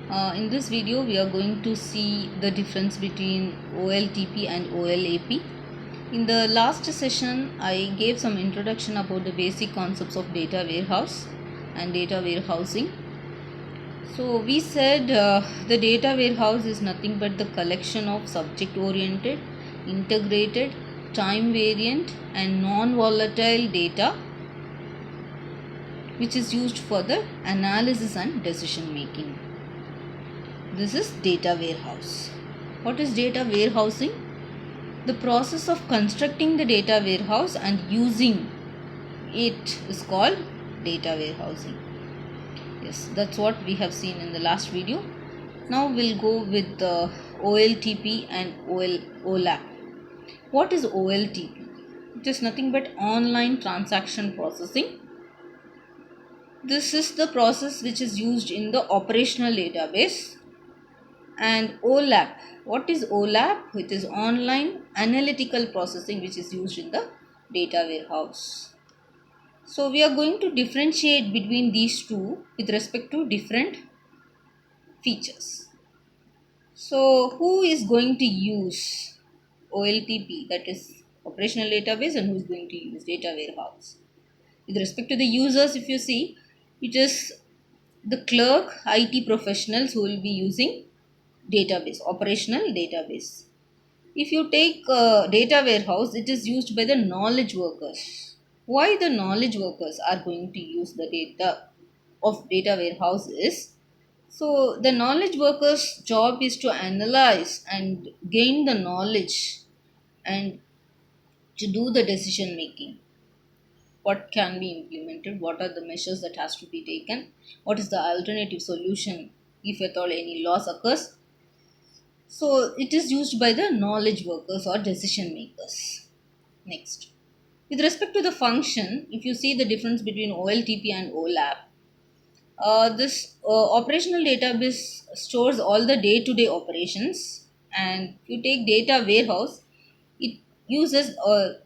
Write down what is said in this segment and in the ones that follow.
In this video we are going to see the difference between OLTP and OLAP. In the last session I gave some introduction about the basic concepts of data warehouse and data warehousing. So we said the data warehouse is nothing but the collection of subject oriented, integrated, time variant and non-volatile data which is used for the analysis and decision making. This is data warehouse. What is data warehousing? The process of constructing the data warehouse and using it is called data warehousing. Yes, that's what we have seen in the last video. Now we'll go with the OLTP and OLAP. What is OLTP? It is nothing but online transaction processing. This is the process which is used in the operational database. And OLAP. What is OLAP? It is online analytical processing which is used in the data warehouse. So we are going to differentiate between these two with respect to different features. So who is going to use OLTP, that is operational database, and who is going to use data warehouse? With respect to the users, if you see, it is the clerk, IT professionals who will be using database, operational database. If you take data warehouse, it is used by the knowledge workers. Why the knowledge workers are going to use the data of data warehouse is, so the knowledge workers job is to analyze and gain the knowledge and to do the decision making. What can be implemented, what are the measures that has to be taken, what is the alternative solution if at all any loss occurs. So it is used by the knowledge workers or decision makers. Next, with respect to the function, if you see the difference between OLTP and OLAP, this operational database stores all the day-to-day operations, and if you take data warehouse, it uses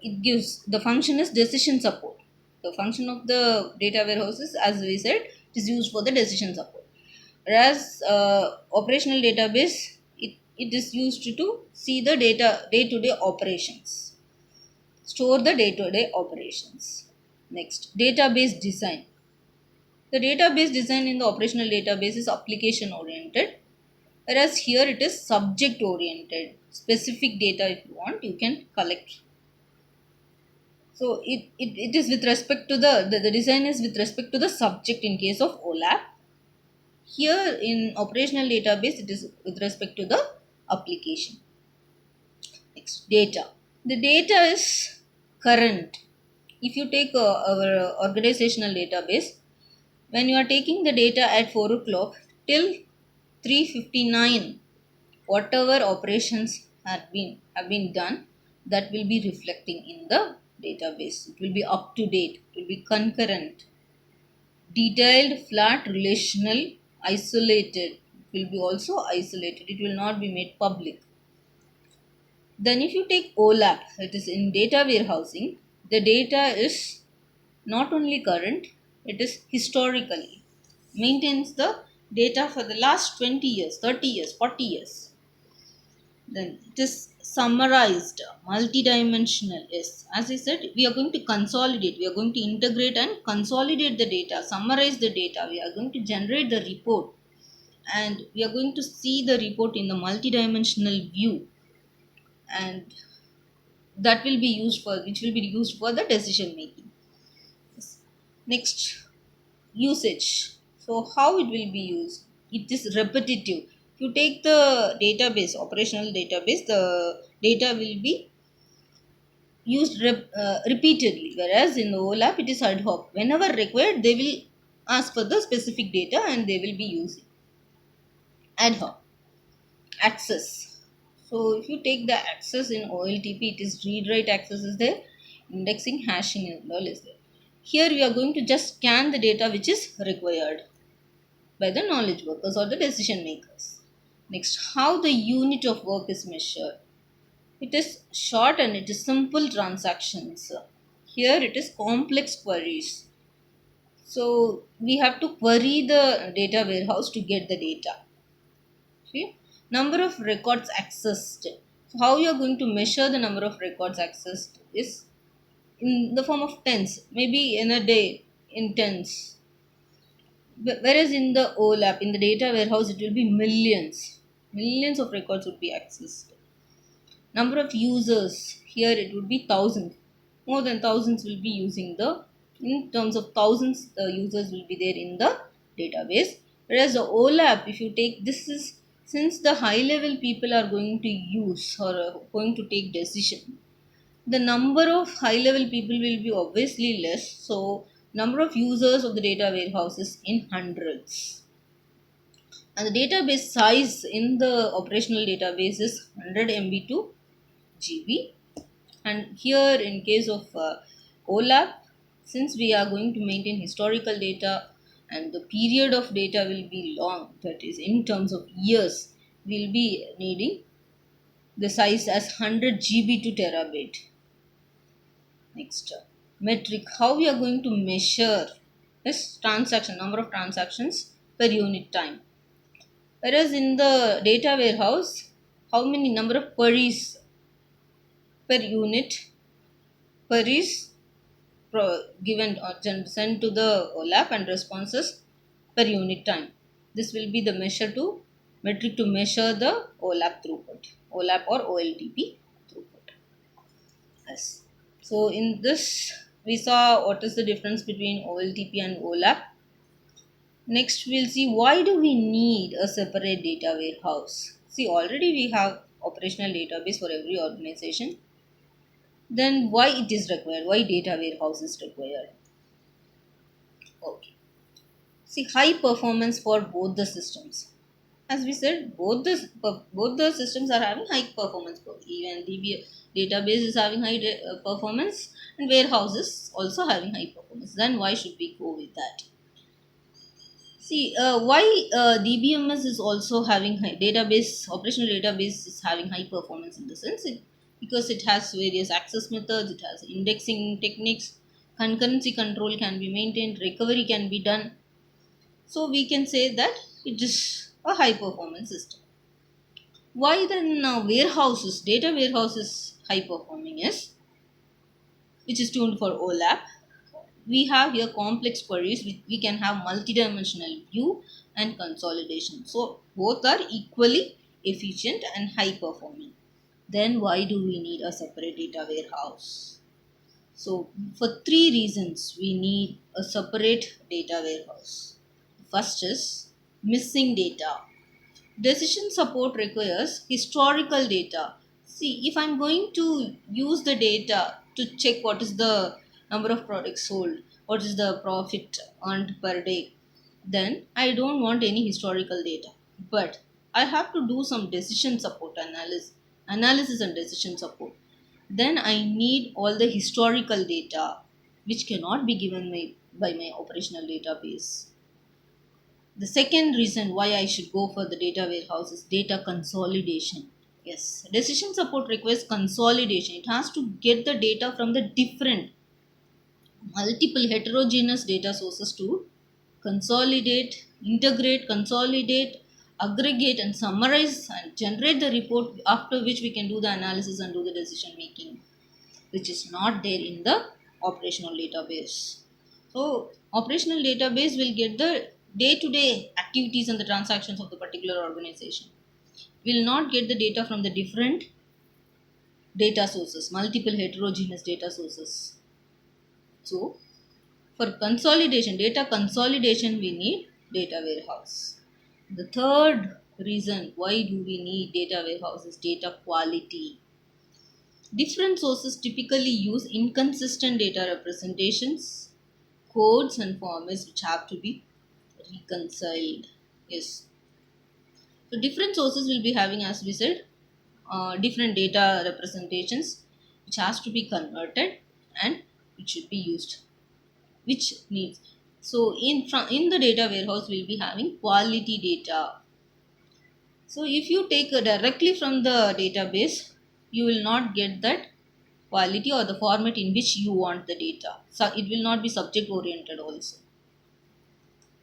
it gives the function is decision support. The function of the data warehouse is, as we said, it is used for the decision support. Whereas operational database, it is used to see the data day-to-day operations, store the day-to-day operations. Next, database design. The database design in the operational database is application oriented, whereas here it is subject oriented. Specific data, if you want, you can collect. So it is with respect to the design is with respect to the subject in case of OLAP. Here in operational database, it is with respect to the application. Next, data. The data is current. If you take our organizational database, when you are taking the data at 4 o'clock till 3:59, whatever operations have been done, that will be reflecting in the database. It will be up to date. It will be concurrent. Detailed, flat, relational, isolated. It will be also isolated. It will not be made public. Then if you take OLAP, it is in data warehousing, the data is not only current, it is historically. Maintains the data for the last 20 years, 30 years, 40 years. Then it is summarized, multidimensional. Yes, as I said, we are going to consolidate, we are going to integrate and consolidate the data, summarize the data. We are going to generate the report, and we are going to see the report in the multidimensional view, and that will be used for, which will be used for the decision making. Yes. Next, usage. So how it will be used? It is repetitive. If you take the database, operational database, the data will be used repeatedly, whereas in the OLAP it is ad hoc. Whenever required, they will ask for the specific data and they will be using. Ad hoc. Access. So if you take the access in OLTP, it is read write access is there, indexing, hashing and all is there. Here we are going to just scan the data which is required by the knowledge workers or the decision makers. Next, how the unit of work is measured. It is short and it is simple transactions. Here it is complex queries. So we have to query the data warehouse to get the data. See, number of records accessed. So how you are going to measure the number of records accessed is in the form of tens, maybe in a day in tens. Whereas in the OLAP, in the data warehouse, it will be millions. Millions of records would be accessed. Number of users, here it would be thousands. More than thousands will be using the, in terms of thousands, the users will be there in the database. Whereas the OLAP, if you take, this is, since the high level people are going to use or going to take decision, the number of high level people will be obviously less. So number of users of the data warehouse is in hundreds, and the database size in the operational database is 100 MB to GB. And here in case of OLAP, since we are going to maintain historical data and the period of data will be long, that is in terms of years, we'll be needing the size as 100 GB to terabyte. Next, metric, how we are going to measure this transaction, number of transactions per unit time. Whereas in the data warehouse, how many number of queries per unit, queries given or sent to the OLAP and responses per unit time. This will be the measure to metric to measure the OLAP throughput, OLAP or OLTP throughput. Yes. So in this we saw what is the difference between OLTP and OLAP. Next we'll see why do we need a separate data warehouse. See, already we have operational database for every organization. Then why it is required? Why data warehouse is required? Okay. See, high performance for both the systems. As we said, both the systems are having high performance. Even DB database is having high performance, and warehouse is also having high performance. Then why should we go with that? See, why DBMS is also having high database, operational database is having high performance in the sense because it has various access methods, it has indexing techniques, concurrency control can be maintained, recovery can be done. So we can say that it is a high performance system. Why then warehouses, data warehouses high performing is, which is tuned for OLAP. We have here complex queries, we can have multidimensional view and consolidation. So both are equally efficient and high performing. Then why do we need a separate data warehouse? So for three reasons we need a separate data warehouse. First is missing data. Decision support requires historical data. See, if I'm going to use the data to check what is the number of products sold, what is the profit earned per day, then I don't want any historical data. But I have to do some decision support analysis and decision support. Then I need all the historical data which cannot be given by my operational database. The second reason why I should go for the data warehouse is data consolidation. Yes, decision support requires consolidation. It has to get the data from the different, multiple heterogeneous data sources to consolidate, integrate, consolidate, aggregate, and summarize and generate the report, after which we can do the analysis and do the decision making, which is not there in the operational database. So operational database will get the day-to-day activities and the transactions of the particular organization. Will not get the data from the different data sources, multiple heterogeneous data sources. So for consolidation, data consolidation, we need data warehouse. The third reason why do we need data warehouse is data quality. Different sources typically use inconsistent data representations, codes and formats which have to be reconciled. Yes. So different sources will be having, as we said, different data representations which has to be converted and it should be used. Which needs, so in the data warehouse we'll be having quality data. So if you take directly from the database, you will not get that quality or the format in which you want the data. So it will not be subject oriented also.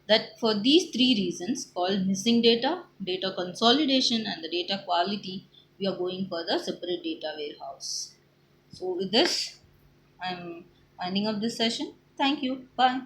that for these three reasons called missing data, data consolidation and the data quality, we are going for the separate data warehouse. So with this, I'm winding up this session. Thank you. Bye.